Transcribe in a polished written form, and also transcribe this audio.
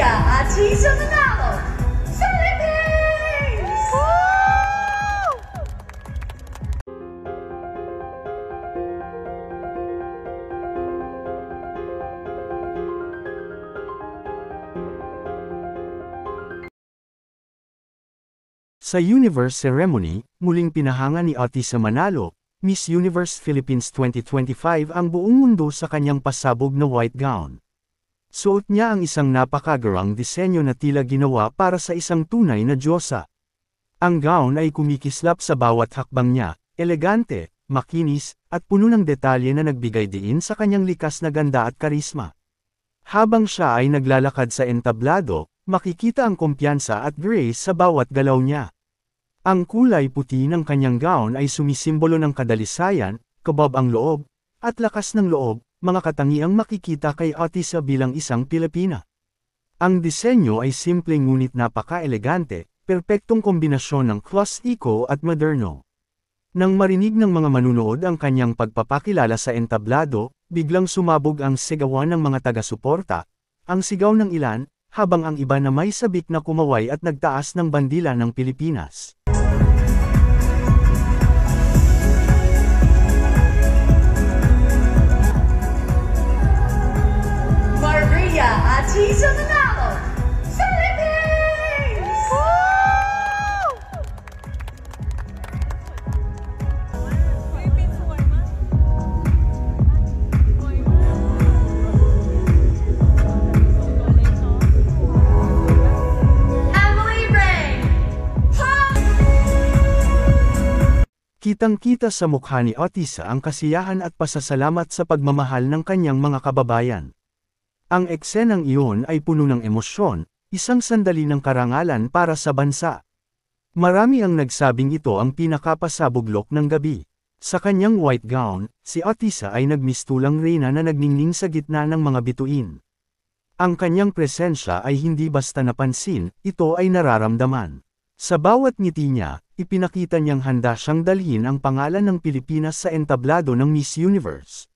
Maria at she's Manalo. Philippines! Sa Universe Ceremony, muling pinahanga ni Otis Manalo, Miss Universe Philippines 2025 ang buong mundo sa kanyang pasabog na white gown. Suot niya ang isang napakagarang disenyo na tila ginawa para sa isang tunay na diyosa. Ang gown ay kumikislap sa bawat hakbang niya, elegante, makinis, at puno ng detalye na nagbigay diin sa kanyang likas na ganda at karisma. Habang siya ay naglalakad sa entablado, makikita ang kumpiyansa at grace sa bawat galaw niya. Ang kulay puti ng kanyang gown ay sumisimbolo ng kadalisayan, kabab ang loob, at lakas ng loob, mga katangiang makikita kay Otis bilang isang Pilipina. Ang disenyo ay simple ngunit napaka-elegante, perpektong kombinasyon ng classico at moderno. Nang marinig ng mga manunood ang kanyang pagpapakilala sa entablado, biglang sumabog ang sigawan ng mga taga-suporta, ang sigaw ng ilan, habang ang iba na may sabik na kumaway at nagtaas ng bandila ng Pilipinas. Maria at she's Manalo. Philippines! Emily Rain! Kitang-kita sa mukha ni Otis ang kasiyahan at pasasalamat sa pagmamahal ng kanyang mga kababayan. Ang eksenang iyon ay puno ng emosyon, isang sandali ng karangalan para sa bansa. Marami ang nagsabing ito ang pinakapasabuglok ng gabi. Sa kanyang white gown, si Otis ay nagmistulang reyna na nagningning sa gitna ng mga bituin. Ang kanyang presensya ay hindi basta napansin, ito ay nararamdaman. Sa bawat ngiti niya, ipinakita niyang handa siyang dalhin ang pangalan ng Pilipinas sa entablado ng Miss Universe.